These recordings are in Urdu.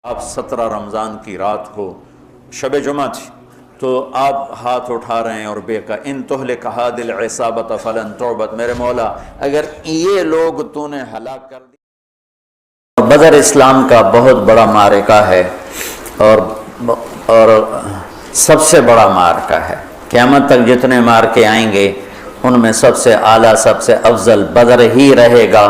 آپ 17 رمضان کی رات کو شب جمعہ تھی تو آپ ہاتھ اٹھا رہے ہیں اور بے کا ان تہلک هذه العصابة فلن تعبد، میرے مولا اگر یہ لوگ تو نے ہلاک کر دی۔ بدر اسلام کا بہت بڑا معرکہ ہے اور سب سے بڑا معرکہ ہے۔ قیامت تک جتنے معرکے آئیں گے ان میں سب سے اعلیٰ سب سے افضل بدر ہی رہے گا،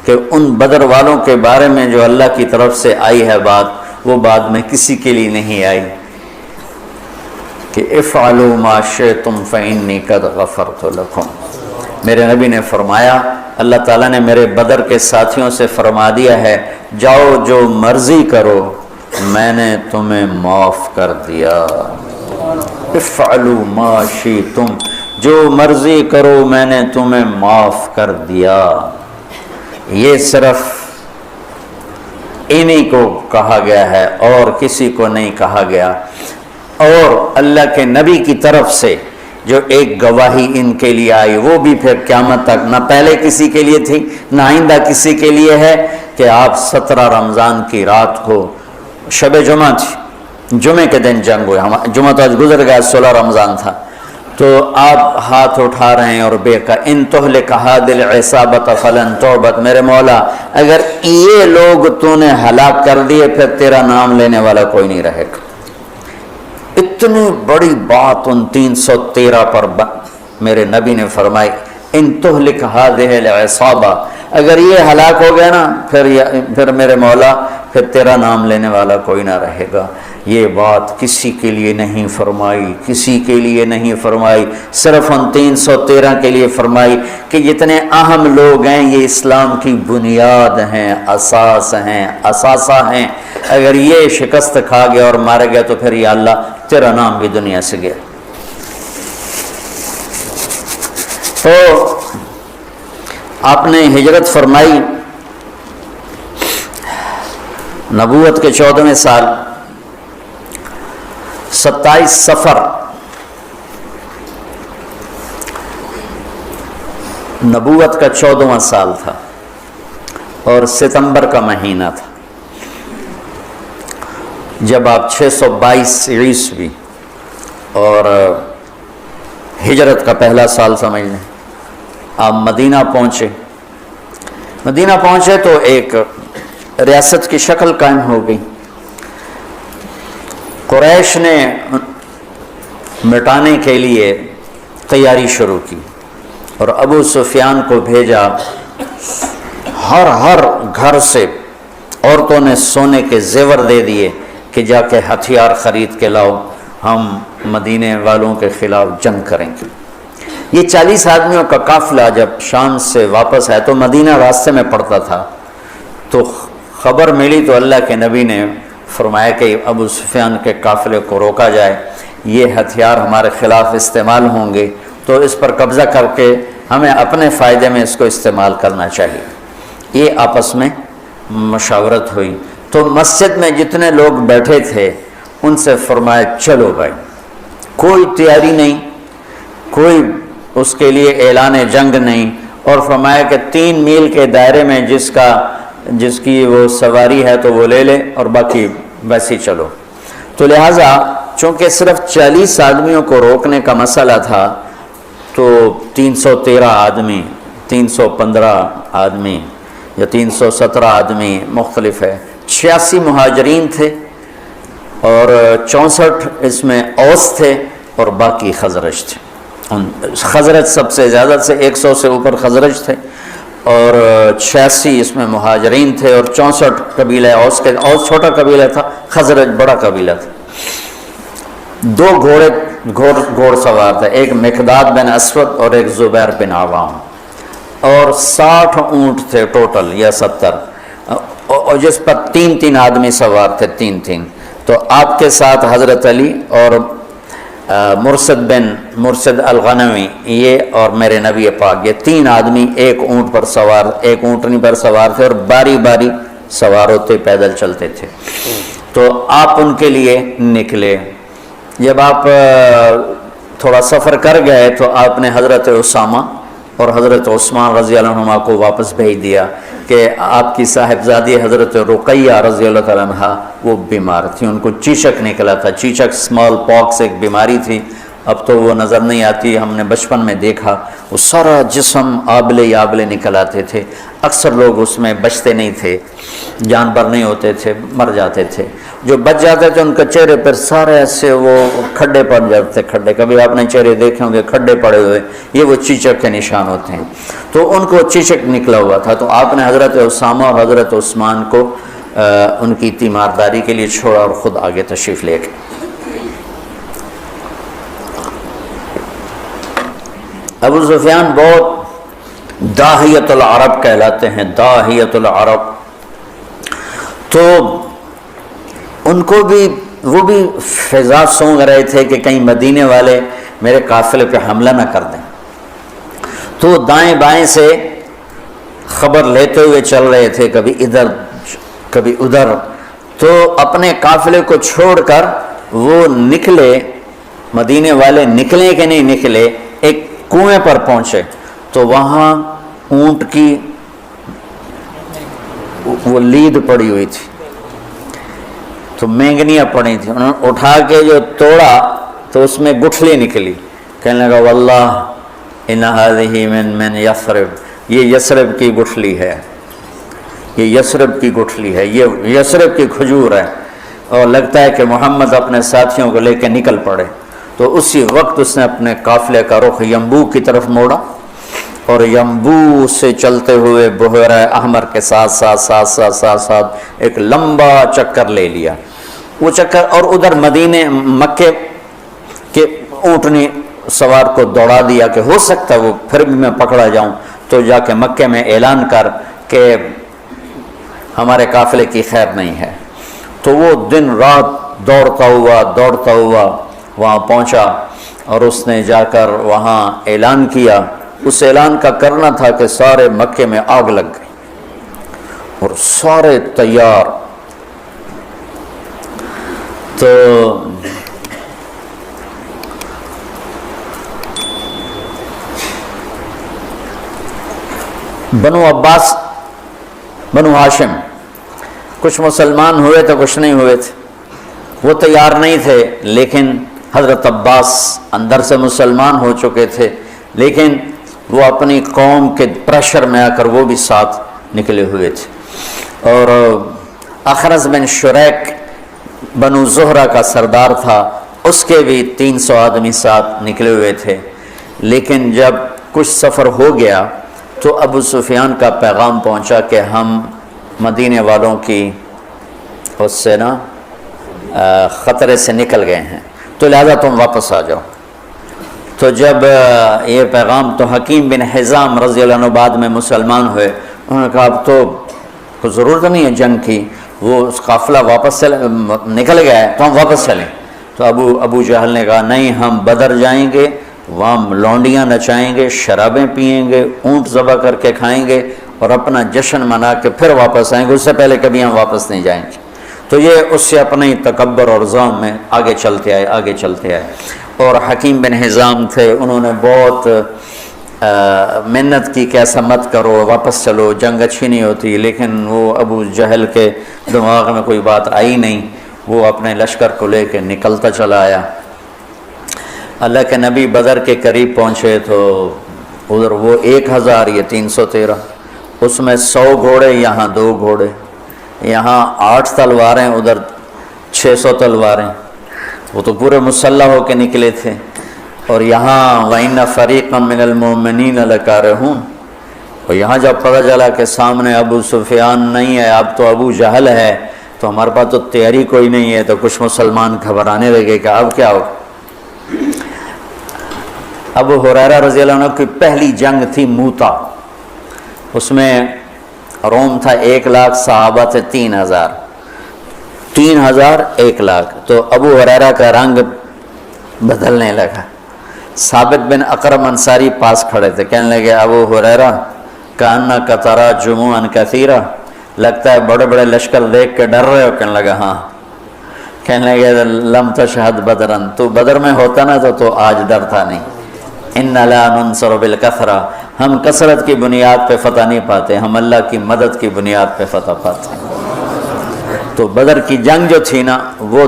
کہ ان بدر والوں کے بارے میں جو اللہ کی طرف سے آئی ہے بات، وہ بعد میں کسی کے لیے نہیں آئی کہ افعلوا ما شئتم فإنی قد غفرت لکم۔ میرے نبی نے فرمایا، اللہ تعالیٰ نے میرے بدر کے ساتھیوں سے فرما دیا ہے جاؤ جو مرضی کرو میں نے تمہیں معاف کر دیا۔ افعلوا ما شئتم، جو مرضی کرو میں نے تمہیں معاف کر دیا۔ یہ صرف انہی کو کہا گیا ہے اور کسی کو نہیں کہا گیا، اور اللہ کے نبی کی طرف سے جو ایک گواہی ان کے لیے آئی وہ بھی پھر قیامت تک نہ پہلے کسی کے لیے تھی نہ آئندہ کسی کے لیے ہے، کہ آپ 17 رمضان کی رات کو شب جمعہ تھی، جمعے کے دن جنگ ہوئے، جمعہ تو آج گزر گیا، 16 رمضان تھا، تو آپ ہاتھ اٹھا رہے ہیں اور بے کا ان تہلک هذه العصابة فلن تعبد، میرے مولا اگر یہ لوگ تو نے ہلاک کر دیے پھر تیرا نام لینے والا کوئی نہیں رہے گا۔ اتنی بڑی بات ان 313 پر میرے نبی نے فرمائی، ان تہلک هذه العصابة، اگر یہ ہلاک ہو گیا نا پھر میرے مولا پھر تیرا نام لینے والا کوئی نہ رہے گا۔ یہ بات کسی کے لیے نہیں فرمائی، کسی کے لیے نہیں فرمائی، صرف ان 313 کے لیے فرمائی کہ جتنے اہم لوگ ہیں یہ اسلام کی بنیاد ہیں، اساس ہیں، اثاثہ ہیں، اگر یہ شکست کھا گیا اور مارا گیا تو پھر یا اللہ تیرا نام بھی دنیا سے گیا۔ تو آپ نے ہجرت فرمائی نبوت کے 14ویں سال 27 صفر، نبوت کا 14واں سال تھا اور ستمبر کا مہینہ تھا، جب آپ 622 عیسوی اور ہجرت کا پہلا سال سمجھ لیں، آپ مدینہ پہنچے۔ مدینہ پہنچے تو ایک ریاست کی شکل قائم ہو گئی۔ قریش نے مٹانے کے لیے تیاری شروع کی اور ابو سفیان کو بھیجا، ہر گھر سے عورتوں نے سونے کے زیور دے دیے کہ جا کے ہتھیار خرید کے لاؤ، ہم مدینے والوں کے خلاف جنگ کریں گے۔ یہ 40 آدمیوں کا قافلہ جب شام سے واپس آئے تو مدینہ راستے میں پڑتا تھا، تو خبر ملی تو اللہ کے نبی نے فرمایا کہ ابو سفیان کے قافلے کو روکا جائے، یہ ہتھیار ہمارے خلاف استعمال ہوں گے تو اس پر قبضہ کر کے ہمیں اپنے فائدے میں اس کو استعمال کرنا چاہیے۔ یہ آپس میں مشاورت ہوئی تو مسجد میں جتنے لوگ بیٹھے تھے ان سے فرمایا چلو بھائی، کوئی تیاری نہیں، کوئی اس کے لیے اعلان جنگ نہیں، اور فرمایا کہ 3 میل کے دائرے میں جس کی وہ سواری ہے تو وہ لے لے اور باقی ویسے ہی چلو۔ تو لہٰذا چونکہ صرف 40 آدمیوں کو روکنے کا مسئلہ تھا تو 313 آدمی، 315 آدمی یا 317 آدمی مختلف ہے، 86 مہاجرین تھے اور 64 اس میں اوس تھے اور باقی خزرج تھے۔ خزرج سب سے زیادہ سے 100 سے اوپر خزرج تھے اور 86 اس میں مہاجرین تھے اور 64 قبیلہ اوس کے، اوس چھوٹا قبیلہ تھا، خزرج بڑا قبیلہ تھا۔ 2 گھوڑ سوار تھے، ایک مقداد بن اسود اور ایک زبیر بن عوام، اور 60 اونٹ تھے ٹوٹل یا 70، اور جس پر 3 آدمی سوار تھے، 3۔ تو آپ کے ساتھ حضرت علی اور مرسد الغنوی یہ اور میرے نبی پاک، یہ 3 آدمی ایک اونٹ پر سوار، ایک اونٹنی پر سوار تھے اور باری باری سوار ہوتے پیدل چلتے تھے۔ تو آپ ان کے لیے نکلے۔ جب آپ تھوڑا سفر کر گئے تو آپ نے حضرت اسامہ اور حضرت عثمان رضی اللہ عنہما کو واپس بھیج دیا کہ آپ کی صاحبزادی حضرت رقیہ رضی اللہ تعالیٰ عنہ وہ بیمار تھی، ان کو چیچک نکلا تھا، چیچک اسمال پاکس ایک بیماری تھی، اب تو وہ نظر نہیں آتی، ہم نے بچپن میں دیکھا وہ سارا جسم آبلے ہی آبلے نکل آتے تھے، اکثر لوگ اس میں بچتے نہیں تھے، جانبر نہیں ہوتے تھے، مر جاتے تھے، جو بچ جاتے تھے ان کے چہرے پر سارے ایسے وہ کھڈے پڑ جاتے تھے، کھڈے، کبھی آپ نے چہرے دیکھے ہوں گے کھڈے پڑے ہوئے، یہ وہ چیچک کے نشان ہوتے ہیں، تو ان کو چیچک نکلا ہوا تھا، تو آپ نے حضرت اسامہ اور حضرت عثمان کو ان کی تیمارداری کے لیے چھوڑا اور خود آگے تشریف لے گئے۔ ابو سفیان بہت داہیت العرب کہلاتے ہیں، داہیت العرب، تو ان کو بھی وہ بھی فضا سونگ رہے تھے کہ کہیں مدینے والے میرے قافلے پہ حملہ نہ کر دیں، تو دائیں بائیں سے خبر لیتے ہوئے چل رہے تھے، کبھی ادھر کبھی ادھر، تو اپنے قافلے کو چھوڑ کر وہ نکلے، مدینے والے نکلے کہ نہیں نکلے، ایک کنویں پر پہنچے تو وہاں اونٹ کی وہ لید پڑی ہوئی تھی، تو مینگنیاں پڑی تھیں، انہوں نے اٹھا کے جو توڑا تو اس میں گٹھلی نکلی، کہنے لگا واللہ ان هذه من یثرب، یہ یثرب کی گٹھلی ہے، یہ یثرب کی گٹھلی ہے، یہ یثرب کی کھجور ہے، اور لگتا ہے کہ محمد اپنے ساتھیوں کو لے کے نکل پڑے، تو اسی وقت اس نے اپنے قافلے کا رخ ینبوع کی طرف موڑا اور ینبوع سے چلتے ہوئے بحیرہ احمر کے ساتھ ایک لمبا چکر لے لیا، وہ چکر، اور ادھر مدینے مکے کے اونٹنی سوار کو دوڑا دیا کہ ہو سکتا ہے وہ پھر بھی میں پکڑا جاؤں، تو جا کے مکے میں اعلان کر کہ ہمارے قافلے کی خیر نہیں ہے، تو وہ دن رات دوڑتا ہوا وہاں پہنچا، اور اس نے جا کر وہاں اعلان کیا، اس اعلان کا کرنا تھا کہ سارے مکے میں آگ لگ گئی اور سارے تیار، تو بنو عباس، بنو ہاشم، کچھ مسلمان ہوئے تو کچھ نہیں ہوئے تھے، وہ تیار نہیں تھے، لیکن حضرت عباس اندر سے مسلمان ہو چکے تھے، لیکن وہ اپنی قوم کے پریشر میں آ کر وہ بھی ساتھ نکلے ہوئے تھے، اور اخرس بن شریک بنو زہرہ کا سردار تھا، اس کے بھی 300 آدمی ساتھ نکلے ہوئے تھے، لیکن جب کچھ سفر ہو گیا تو ابو سفیان کا پیغام پہنچا کہ ہم مدینے والوں کی اس سے نا خطرے سے نکل گئے ہیں، تو لہذا تم واپس آ جاؤ، تو جب یہ پیغام، تو حکیم بن حزام رضی اللہ عنہ بعد میں مسلمان ہوئے، انہوں نے کہا اب تو کوئی ضرورت نہیں ہے جنگ کی، وہ قافلہ واپس نکل گیا ہے تو ہم واپس چلیں، تو ابو جہل نے کہا نہیں، ہم بدر جائیں گے، وہاں لونڈیاں نچائیں گے، شرابیں پئیں گے، اونٹ ذبح کر کے کھائیں گے اور اپنا جشن منا کے پھر واپس آئیں گے، اس سے پہلے کبھی ہم واپس نہیں جائیں گے، تو یہ اس سے اپنے تکبر اور ظلم میں آگے چلتے آئے، اور حکیم بن حزام تھے، انہوں نے بہت محنت کی کہ ایسا مت کرو، واپس چلو، جنگ اچھی نہیں ہوتی، لیکن وہ ابو جہل کے دماغ میں کوئی بات آئی نہیں، وہ اپنے لشکر کو لے کے نکلتا چلا آیا۔ اللہ کے نبی بدر کے قریب پہنچے تو ادھر وہ 1000، یہ 313، اس میں 100 گھوڑے، یہاں 2 گھوڑے، یہاں 8 تلواریں، ادھر 600 تلواریں، وہ تو پورے مسلح ہو کے نکلے تھے، اور یہاں وَإِنَّ فَرِيقًا مِّنَ الْمُؤْمِنِينَ لَكَارِهُونَ، اور یہاں جب پتہ چلا کہ سامنے ابو سفیان نہیں ہے، اب تو ابو جہل ہے، تو ہمارے پاس تو تیاری کوئی نہیں ہے، تو کچھ مسلمان گھبرانے لگے کہ اب کیا ہو۔ ابو ہریرہ رضی اللہ عنہ کی پہلی جنگ تھی موتا، اس میں روم تھا 1,00,000، صحابہ تھے 3,000، 3,000 1,00,000، تو ابو ہریرہ کا رنگ بدلنے لگا، ثابت بن اقرم انصاری پاس کھڑے تھے، کہنے لگے ابو ہریرہ کأنک تری جموعا کثیرا، لگتا ہے بڑے بڑے لشکر دیکھ کے ڈر رہے ہو، کہنے لگا ہاں، کہنے لگے لم تشہد بدرن، تو بدر میں ہوتا نا تو آج ڈرتا نہیں، ان لا ننصر بالکثرہ، ہم کثرت کی بنیاد پہ فتح نہیں پاتے، ہم اللہ کی مدد کی بنیاد پہ فتح پاتے ہیں۔ تو بدر کی جنگ جو تھی نا، وہ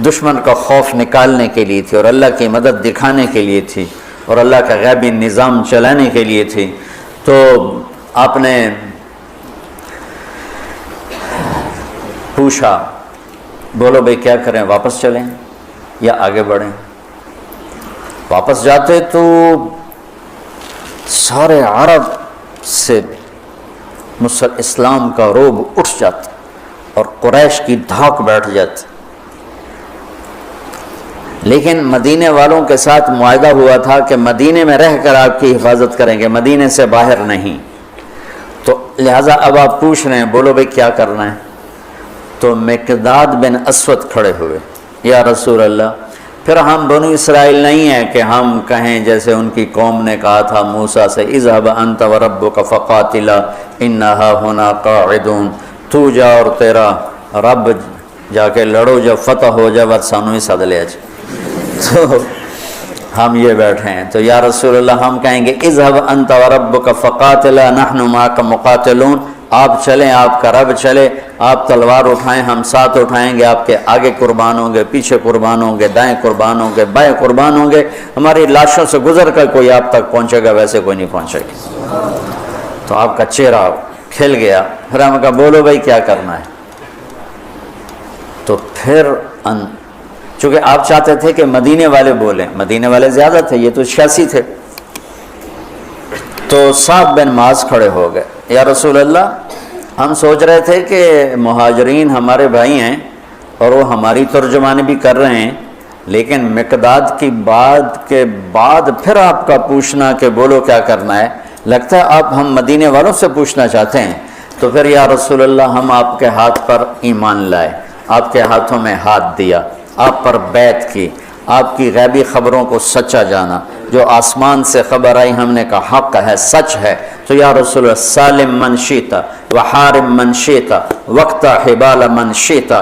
دشمن کا خوف نکالنے کے لیے تھی اور اللہ کی مدد دکھانے کے لیے تھی اور اللہ کا غیبی نظام چلانے کے لیے تھی۔ تو آپ نے پوچھا، بولو بھائی کیا کریں، واپس چلیں یا آگے بڑھیں؟ واپس جاتے تو سارے عرب سے اسلام کا رعب اٹھ جاتا اور قریش کی دھاک بیٹھ جاتی، لیکن مدینے والوں کے ساتھ معاہدہ ہوا تھا کہ مدینے میں رہ کر آپ کی حفاظت کریں گے، مدینے سے باہر نہیں۔ تو لہٰذا اب آپ پوچھ رہے ہیں بولو بھائی کیا کرنا ہے؟ تو مقداد بن اسود کھڑے ہوئے، یا رسول اللہ پھر ہم بنو اسرائیل نہیں ہیں کہ ہم کہیں جیسے ان کی قوم نے کہا تھا موسیٰ سے، اذهب انت وربک فقاتلا انا ہاہنا قاعدون، تو جا اور تیرا رب جا کے لڑو، جب فتح ہو جائے بس سانو ہی سد لیا جائے۔ تو ہم یہ بیٹھے ہیں، تو یا رسول اللہ ہم کہیں گے اذهب انت وربک فقاتلا نحن معک مقاتلون، آپ چلیں، آپ کا رب چلے، آپ تلوار اٹھائیں، ہم ساتھ اٹھائیں گے، آپ کے آگے قربان ہوں گے، پیچھے قربان ہوں گے، دائیں قربان ہوں گے، بائیں قربان ہوں گے، ہماری لاشوں سے گزر کر کوئی آپ تک پہنچے گا، ویسے کوئی نہیں پہنچے گا۔ تو آپ کا چہرہ کھل گیا، پھر ہم کہا بولو بھائی کیا کرنا ہے؟ تو پھر چونکہ آپ چاہتے تھے کہ مدینے والے بولیں، مدینے والے زیادہ تھے، یہ تو 86 تھے، تو صاحب بن معاذ کھڑے ہو گئے، یا رسول اللہ ہم سوچ رہے تھے کہ مہاجرین ہمارے بھائی ہیں اور وہ ہماری ترجمانی بھی کر رہے ہیں، لیکن مقداد کی بات کے بعد پھر آپ کا پوچھنا کہ بولو کیا کرنا ہے، لگتا ہے آپ ہم مدینے والوں سے پوچھنا چاہتے ہیں۔ تو پھر یا رسول اللہ ہم آپ کے ہاتھ پر ایمان لائے، آپ کے ہاتھوں میں ہاتھ دیا، آپ پر بیعت کی، آپ کی غیبی خبروں کو سچا جانا، جو آسمان سے خبر آئی ہم نے کہا حق ہے، سچ ہے۔ تو یا رسول اللہ سالم من شیتا وحارم من شیتا وقت حبال من شیتا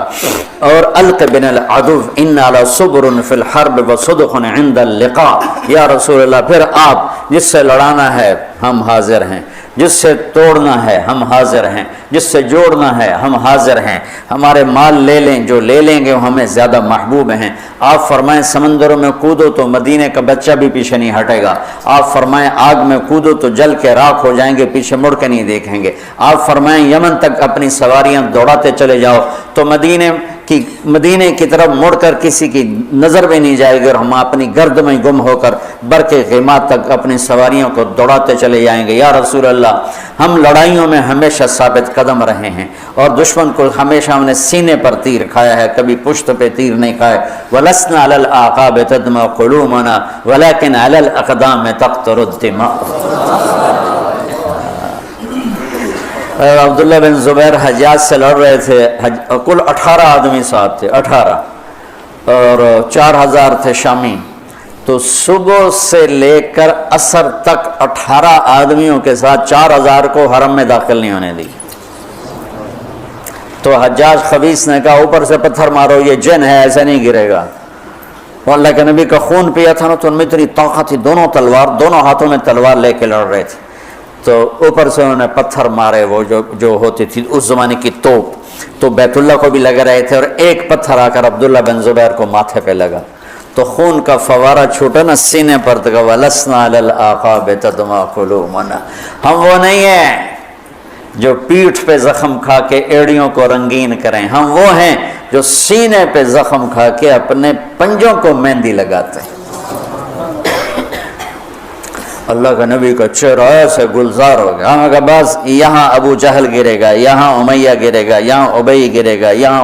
اور الق بن العدو ان علی صبر فی الحرب وصدق عند اللقاء، یا رسول اللہ پھر آپ جس سے لڑانا ہے ہم حاضر ہیں، جس سے توڑنا ہے ہم حاضر ہیں، جس سے جوڑنا ہے ہم حاضر ہیں، ہمارے مال لے لیں، جو لے لیں گے وہ ہمیں زیادہ محبوب ہیں۔ آپ فرمائیں سمندروں میں کودو تو مدینے کا بچہ بھی پیچھے نہیں ہٹے گا، آپ فرمائیں آگ میں کودو تو جل کے راکھ ہو جائیں گے، پیچھے مڑ کے نہیں دیکھیں گے، آپ فرمائیں یمن تک اپنی سواریاں دوڑاتے چلے جاؤ تو مدینے کی طرف مڑ کر کسی کی نظر بھی نہیں جائے گی، اور ہم اپنی گرد میں گم ہو کر برقِ غیمات تک اپنی سواریوں کو دوڑاتے چلے جائیں گے۔ یا رسول اللہ ہم لڑائیوں میں ہمیشہ ثابت قدم رہے ہیں اور دشمن کو ہمیشہ ہم نے سینے پر تیر کھایا ہے، کبھی پشت پہ تیر نہیں کھائے۔ وَلَسْنَا عَلَى الْأَعْقَابِ تَدْمَعُ قُلُوبُنَا وَلَكِنْ عَلَى الْأَقْدَامِ تَقْطُرُ الدِّمَاءُ۔ عبداللہ بن زبیر حجاج سے لڑ رہے تھے، کل 18 آدمی ساتھ تھے، 18 اور 4000 تھے شامی، تو صبح سے لے کر عصر تک 18 آدمیوں کے ساتھ 4000 کو حرم میں داخل نہیں ہونے دی۔ تو حجاج خبیث نے کہا اوپر سے پتھر مارو، یہ جن ہے ایسے نہیں گرے گا۔ وہ اللہ کے نبی کا خون پیا تھا نا، تو ان میں اتنی طاقت تھی، دونوں ہاتھوں میں تلوار لے کے لڑ رہے تھے، تو اوپر سے انہوں نے پتھر مارے، وہ جو ہوتی تھی اس زمانے کی توپ، تو بیت اللہ کو بھی لگ رہے تھے، اور ایک پتھر آ کر عبداللہ بن زبیر کو ماتھے پہ لگا، تو خون کا فوارہ چھوٹا نا سینے پر، تو کہا وَلَسْنَا عَلَى الْأَعْقَابِ تَدْمَعُ قُلُوبُنَا، ہم وہ نہیں ہیں جو پیٹھ پہ زخم کھا کے ایڑیوں کو رنگین کریں، ہم وہ ہیں جو سینے پہ زخم کھا کے اپنے پنجوں کو مہندی لگاتے ہیں۔ اللہ کا نبی کا چہرہ ایسے گلزار ہو گیا، ہم کہا بس یہاں ابو جہل گرے گا، یہاں امیہ گرے گا، یہاں ابی گرے گا، یہاں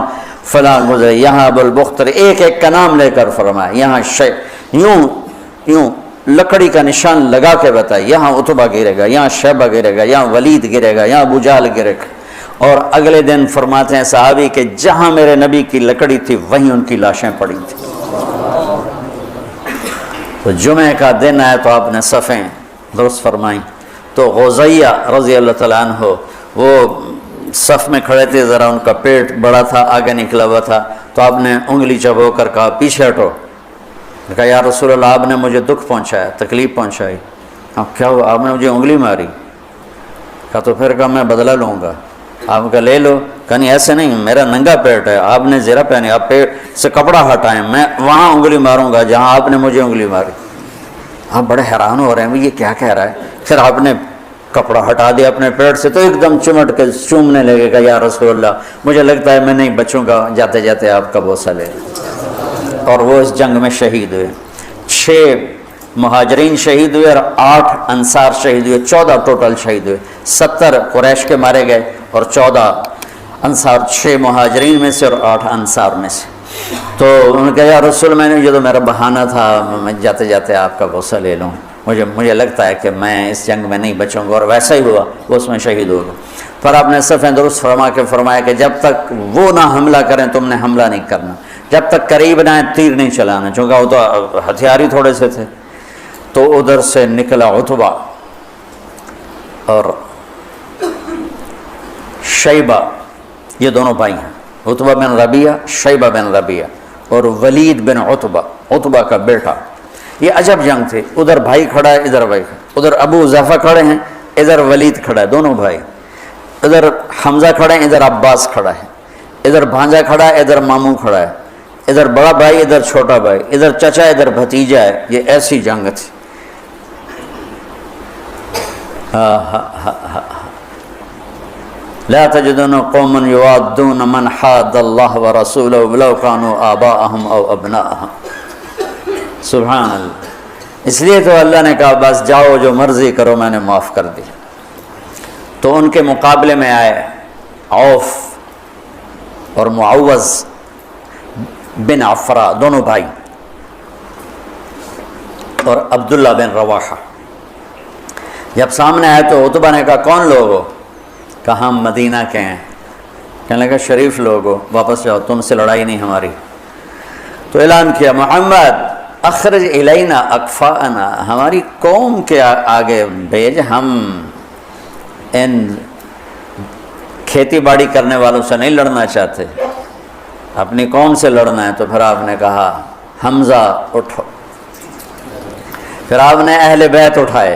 فلاں گزرے، یہاں ابو البختر، ایک ایک کا نام لے کر فرمایا، یہاں یوں لکڑی کا نشان لگا کے بتائے، یہاں عتبہ گرے گا، یہاں شیبہ گرے گا، یہاں ولید گرے گا، یہاں ابو جہل گرے گا۔ اور اگلے دن فرماتے ہیں صحابی کہ جہاں میرے نبی کی لکڑی تھی وہیں ان کی لاشیں پڑی تھیں۔ تو جمعہ کا دن آیا تو آپ نے صفیں درست فرمائیں، تو غزیہ رضی اللہ تعالیٰ عنہ وہ صف میں کھڑے تھے، ذرا ان کا پیٹ بڑا تھا، آگے نکلا ہوا تھا، تو آپ نے انگلی چبو کر کہا پیچھے ہٹو، کہا یا رسول اللہ آپ نے مجھے دکھ پہنچایا، تکلیف پہنچائی، اب کیا ہوا؟ آپ نے مجھے انگلی ماری. کہا تو پھر کہا میں بدلہ لوں گا. آپ کا لے لو. کہا نہیں ایسے نہیں، میرا ننگا پیٹ ہے، آپ نے زرہ پہنی، آپ پیٹ سے کپڑا ہٹائیں، میں وہاں انگلی ماروں گا جہاں آپ نے مجھے انگلی ماری. آپ بڑے حیران ہو رہے ہیں یہ کیا کہہ رہا ہے. پھر آپ نے کپڑا ہٹا دیا اپنے پیٹ سے تو ایک دم چمٹ کے چومنے لگے گا، یا رسول اللہ مجھے لگتا ہے میں نہیں بچوں گا، جاتے جاتے آپ کا بوسہ لے. اور وہ اس جنگ میں شہید ہوئے. 6 مہاجرین شہید ہوئے اور 8 انصار شہید ہوئے. 14 ٹوٹل شہید ہوئے. 70 قریش کے مارے گئے اور 14 انصار، 6 مہاجرین میں سے اور 8 انصار میں سے. تو انہوں نے کہا یا رسول میں نے، یہ تو میرا بہانہ تھا، میں جاتے جاتے آپ کا بوسہ لے لوں، مجھے لگتا ہے کہ میں اس جنگ میں نہیں بچوں گا. اور ویسا ہی ہوا، وہ اس میں شہید ہو گئے. پر آپ نے صفیں درست فرمایا کہ جب تک وہ نہ حملہ کریں تم نے حملہ نہیں کرنا، جب تک قریب نہ آئیں تیر نہیں چلانا، چونکہ وہ تو ہتھیار ہی تھوڑے سے تھے. تو ادھر سے نکلا عتبہ اور شیبہ، یہ دونوں بھائی ہیں، عتبہ بن ربیعہ، شیبہ بن ربیعہ، اور ولید بن عتبہ، عتبہ کا بیٹا. یہ عجب جنگ تھے. ادھر بھائی کھڑا ہے، ادھر بھائی کھڑا، ادھر ابو زحفہ کھڑے ہیں، ادھر ولید کھڑا ہے، دونوں بھائی. ادھر حمزہ کھڑے ہیں، ادھر عباس کھڑا ہے، ادھر بھانجا کھڑا ہے، ادھر ماموں کھڑا ہے، ادھر بڑا بھائی، ادھر چھوٹا بھائی، ادھر چچا، ادھر بھتیجا ہے. یہ ایسی جنگ تھی. لا تجدن قوما يوادون من حاد الله ورسوله ولو كانوا آباءهم او ابناءهم. سبحان اللہ. اس لیے تو اللہ نے کہا بس جاؤ جو مرضی کرو میں نے معاف کر دی. تو ان کے مقابلے میں آئے عوف اور معوذ بن عفرا، دونوں بھائی، اور عبداللہ بن رواحہ. جب سامنے آئے تو عتبہ نے کہا کون لوگ ہو؟ کہا ہم مدینہ کے ہیں. کہنے لگا شریف لوگ ہو، واپس جاؤ، تم سے لڑائی نہیں ہماری. تو اعلان کیا محمد اخرج الینا اکفاءنا، ہماری قوم کے آگے بھیج، ہم ان کھیتی باڑی کرنے والوں سے نہیں لڑنا چاہتے، اپنی قوم سے لڑنا ہے. تو پھر آپ نے کہا حمزہ اٹھو. پھر آپ نے اہل بیت اٹھائے،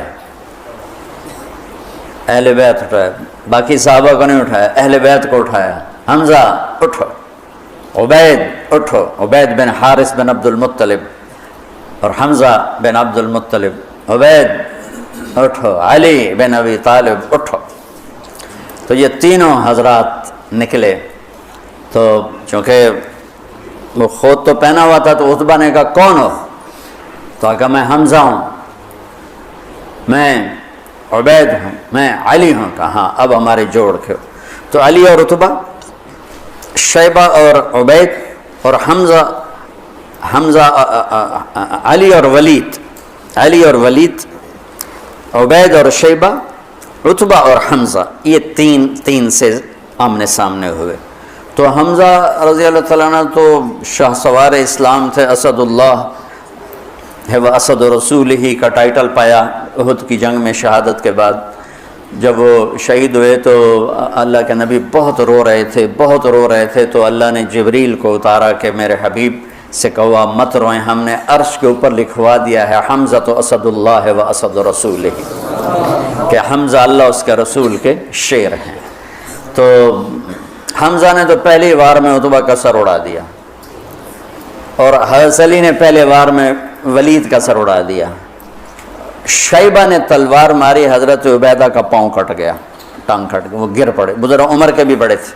اہل بیت اٹھائے، باقی صحابہ کو نہیں اٹھایا، اہل بیت کو اٹھایا. حمزہ اٹھو، عبید اٹھو، عبید بن حارث بن عبد المطلب، اور حمزہ بن عبد المطلب، عبید اٹھو، علی بن ابی طالب اٹھو. تو یہ تینوں حضرات نکلے. تو چونکہ وہ خود تو پہنا ہوا تھا تو عتبہ نے کہا کون ہو؟ تو کہا میں حمزہ ہوں، میں عبید ہوں، میں علی ہوں. کہا ہاں اب ہمارے جوڑ کے. تو علی اور عتبہ، شیبہ اور عبید، اور حمزہ علی اور ولید، علی اور ولید، عبید اور شیبہ، عتبہ اور حمزہ، یہ تین سے آمنے سامنے ہوئے. تو حمزہ رضی اللہ تعالیٰ عنہ تو شاہ سوار اسلام تھے، اسد اللہ ہے وہ اسد رسول ہی کا ٹائٹل پایا احد کی جنگ میں شہادت کے بعد. جب وہ شہید ہوئے تو اللہ کے نبی بہت رو رہے تھے، بہت رو رہے تھے. تو اللہ نے جبریل کو اتارا کہ میرے حبیب سے کہا مت روئیں، ہم نے عرش کے اوپر لکھوا دیا ہے حمزہ تو اسد اللہ ہے و اسد رسول ہی، کہ حمزہ اللہ اس کے رسول کے شیر ہیں. تو حمزہ نے تو پہلی وار میں عتبہ کا سر اڑا دیا، اور حضرت علی نے پہلے وار میں ولید کا سر اڑا دیا. شیبہ نے تلوار ماری، حضرت عبیدہ کا پاؤں کٹ گیا، ٹانگ کٹ گیا، وہ گر پڑے، بزرگ عمر کے بھی بڑے تھے.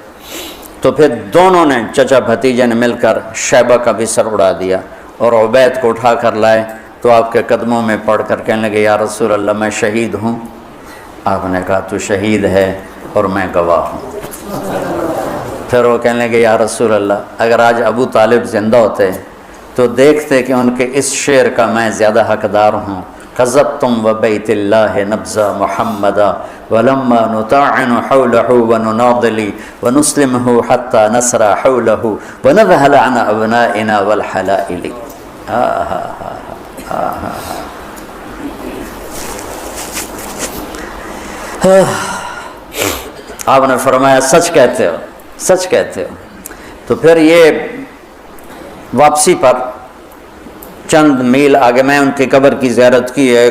تو پھر دونوں نے، چچا بھتیجے نے مل کر شیبہ کا بھی سر اڑا دیا، اور عبید کو اٹھا کر لائے. تو آپ کے قدموں میں پڑھ کر کہنے لگے یا رسول اللہ میں شہید ہوں. آپ نے کہا تو شہید ہے اور میں گواہ ہوں. پھر وہ کہنے لگے یا رسول اللہ اگر آج ابو طالب زندہ ہوتے تو دیکھتے کہ ان کے اس شعر کا میں زیادہ حقدار ہوں. قذبتم وبیت اللہ نبذا محمدا ولما نطاعن حولہ ونناضلی ونسلمہ حتی نسرى حولہ ونذهل عن ابنائنا والحلائل. آپ نے فرمایا سچ کہتے ہو، سچ کہتے ہو. تو پھر یہ واپسی پر چند میل آگے میں ان کی قبر کی زیارت کی ہے.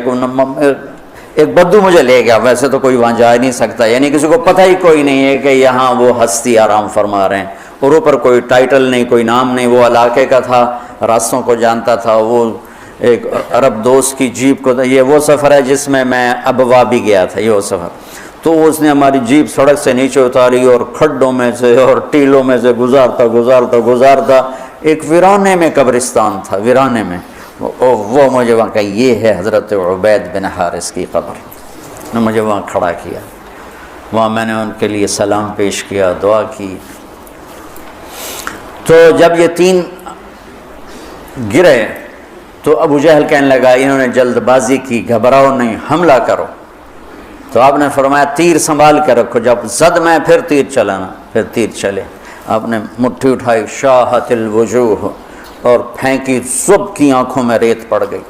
ایک بدو مجھے لے گیا، ویسے تو کوئی وہاں جا ہی نہیں سکتا، یعنی کسی کو پتہ ہی کوئی نہیں ہے کہ یہاں وہ ہستی آرام فرما رہے ہیں، اور اوپر کوئی ٹائٹل نہیں، کوئی نام نہیں، وہ علاقے کا تھا، راستوں کو جانتا تھا، وہ ایک عرب دوست کی جیپ کو، یہ وہ سفر ہے جس میں میں ابوا بھی گیا تھا، یہ وہ سفر، تو اس نے ہماری جیپ سڑک سے نیچے اتاری اور کھڈوں میں سے اور ٹیلوں میں سے گزارتا ایک ویرانے میں قبرستان تھا، ویرانے میں، وہ مجھے وہاں کہا یہ ہے حضرت عبید بن حارث کی قبر، نے مجھے وہاں کھڑا کیا، وہاں میں نے ان کے لیے سلام پیش کیا، دعا کی۔ تو جب یہ تین گرے تو ابو جہل کہنے لگا انہوں نے جلد بازی کی، گھبراؤ نہیں، حملہ کرو، تو آپ نے فرمایا تیر سنبھال کے رکھو، جب زد میں پھر تیر چلانا، پھر تیر چلے، آپ نے مٹھی اٹھائی، شاہت الوجوہ، اور پھینکی، سب کی آنکھوں میں ریت پڑ گئی۔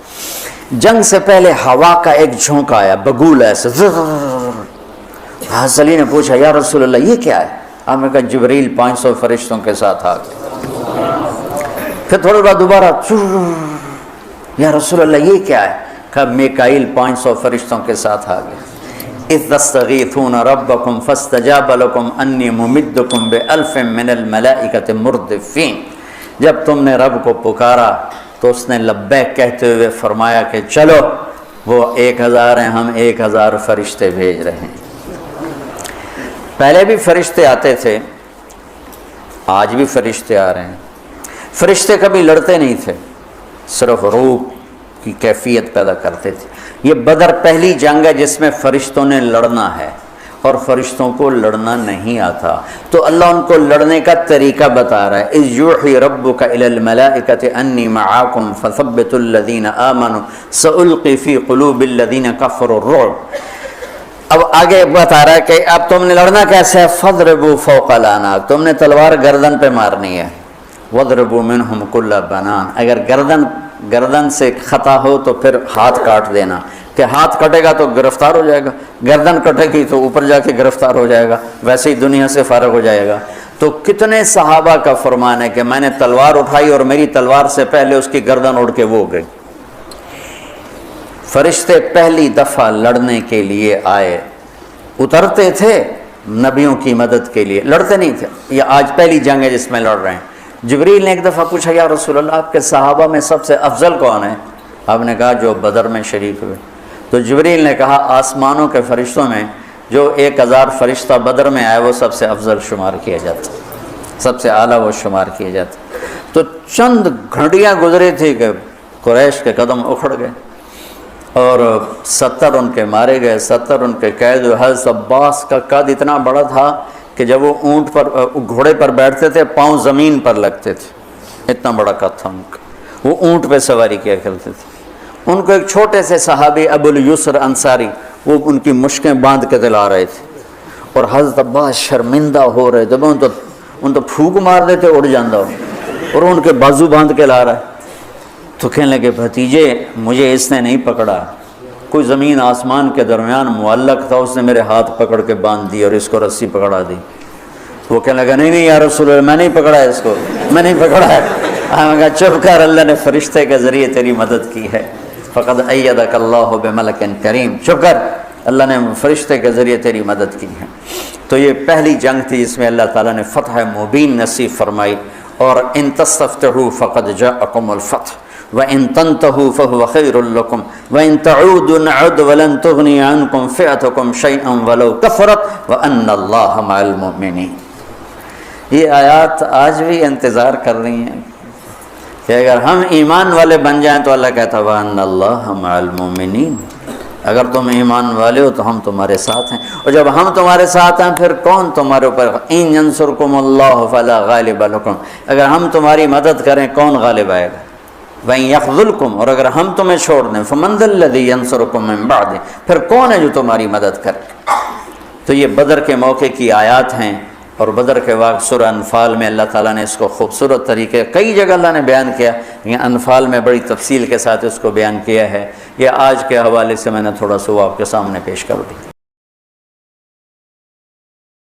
جنگ سے پہلے ہوا کا ایک جھونکا آیا، بگول ایسے، حضرت علی نے پوچھا یا رسول اللہ یہ کیا ہے؟ آپ نے کہا جبریل 500 فرشتوں کے ساتھ آ گئے۔ پھر تھوڑی بعد دوبارہ یا رسول اللہ یہ کیا ہے؟ کہا میکائیل 500 فرشتوں کے ساتھ آ گئے۔ اذ تستغیثون ربکم فاستجاب لکم انی ممدکم بألف من الملائکۃ مردفین، جب تم نے رب کو پکارا تو اس نے لبیک کہتے ہوئے فرمایا کہ چلو، وہ 1000 ہیں، ہم 1000 فرشتے بھیج رہے ہیں۔ پہلے بھی فرشتے آتے تھے، آج بھی فرشتے آ رہے ہیں۔ فرشتے کبھی لڑتے نہیں تھے، صرف روح کی کیفیت پیدا کرتے تھے۔ یہ بدر پہلی جنگ ہے جس میں فرشتوں نے لڑنا ہے، اور فرشتوں کو لڑنا نہیں آتا، تو اللہ ان کو لڑنے کا طریقہ بتا رہا ہے۔ اذ یوحی ربک الی الملائکۃ انی معاکم فثبتوا الذین آمنوا سألقی فی قلوب الذین کفروا الرعب۔ اب آگے بتا رہا ہے کہ اب تم نے لڑنا کیسے ہے، فضربوا فوق الاعناق، تم نے تلوار گردن پہ مارنی ہے، وضربوا منہم کل بنان، اگر گردن سے خطا ہو تو پھر ہاتھ کاٹ دینا، کہ ہاتھ کٹے گا تو گرفتار ہو جائے گا، گردن کٹے گی تو اوپر جا کے گرفتار ہو جائے گا، ویسے ہی دنیا سے فارغ ہو جائے گا۔ تو کتنے صحابہ کا فرمان ہے کہ میں نے تلوار اٹھائی اور میری تلوار سے پہلے اس کی گردن اڑ کے وہ گئی۔ فرشتے پہلی دفعہ لڑنے کے لیے آئے، اترتے تھے نبیوں کی مدد کے لیے، لڑتے نہیں تھے۔ یہ آج پہلی جنگ ہے جس میں لڑ رہے ہیں۔ جبریل نے ایک دفعہ پوچھا یا رسول اللہ آپ کے صحابہ میں سب سے افضل کون ہے؟ آپ نے کہا جو بدر میں شریک ہوئے۔ تو جبریل نے کہا آسمانوں کے فرشتوں میں جو 1000 فرشتہ بدر میں آئے وہ سب سے افضل شمار کیا جاتا، سب سے اعلیٰ وہ شمار کیا جاتا۔ تو چند گھڑیاں گزری تھی کہ قریش کے قدم اکھڑ گئے، اور 70 ان کے مارے گئے، 70 ان کے قید ہوئے۔ حضرت عباس کا قد اتنا بڑا تھا کہ جب وہ اونٹ پر گھوڑے پر بیٹھتے تھے پاؤں زمین پر لگتے تھے، اتنا بڑا قد تھا ان کا، وہ اونٹ پہ سواری کیا کرتے تھے۔ ان کو ایک چھوٹے سے صحابی ابو الیسر انصاری، وہ ان کی مشکیں باندھ کے دلا رہے تھے، اور حضرت عباس شرمندہ ہو رہے تھے، ان تو پھونک مار دیتے اڑ جاندہ ہو، اور ان کے بازو باندھ کے لا رہا ہے۔ تو کہنے لگے بھتیجے مجھے اس نے نہیں پکڑا، کوئی زمین آسمان کے درمیان معلق تھا، اس نے میرے ہاتھ پکڑ کے باندھ دی اور اس کو رسی پکڑا دی۔ وہ کہنے لگا نہیں یا رسول اللہ میں نہیں پکڑا ہے اس کو، میں نہیں پکڑا ہے۔ ہم کہا چپ کر، اللہ نے فرشتے کے ذریعے تیری مدد کی ہے، فقد ایدک اللہ بملک کریم، چپ کر، اللہ نے فرشتے کے ذریعے تیری مدد کی ہے۔ تو یہ پہلی جنگ تھی جس میں اللہ تعالیٰ نے فتح مبین نصیب فرمائی، اور ان تستفتحوا فقد جاءکم الفتح وَإِن تَنْتَهُوا فَهُوَ خَيْرٌ لَكُمْ وَإِن تَعُودُوا نَعُدْ وَلَن تُغْنِيَ عَنْكُمْ فِئَتُكُمْ شَيْئًا وَلَوْ كَثُرَتْ وَأَنَّ اللَّهَ مَعَ الْمُؤْمِنِينَ۔ یہ آیات آج بھی انتظار کر رہی ہیں کہ اگر ہم ایمان والے بن جائیں تو اللہ کہتا ہے وَأَنَّ اللَّهَ مَعَ الْمُؤْمِنِينَ، اگر تم ایمان والے ہو تو ہم تمہارے ساتھ ہیں، اور جب ہم تمہارے ساتھ ہیں پھر کون تمہارے اوپر؟ إِن يَنْصُرْكُمُ اللَّهُ فَلَا غَالِبَ لَكُمْ، اگر ہم تمہاری مدد کریں کون غالب آئے گا؟ وَإِن يَخْذُلْكُمْ، اور اگر ہم تمہیں چھوڑ دیں فَمَنْ ذَا الَّذِي يَنْصُرُكُمْ مِنْ بَعْدِهِ، پھر کون ہے جو تمہاری مدد کرے؟ تو یہ بدر کے موقع کی آیات ہیں، اور بدر کے وقت سورہ انفال میں اللہ تعالیٰ نے اس کو خوبصورت طریقے کئی جگہ اللہ نے بیان کیا، یہ انفال میں بڑی تفصیل کے ساتھ اس کو بیان کیا ہے۔ یہ آج کے حوالے سے میں نے تھوڑا سا وہ آپ کے سامنے پیش کر دی۔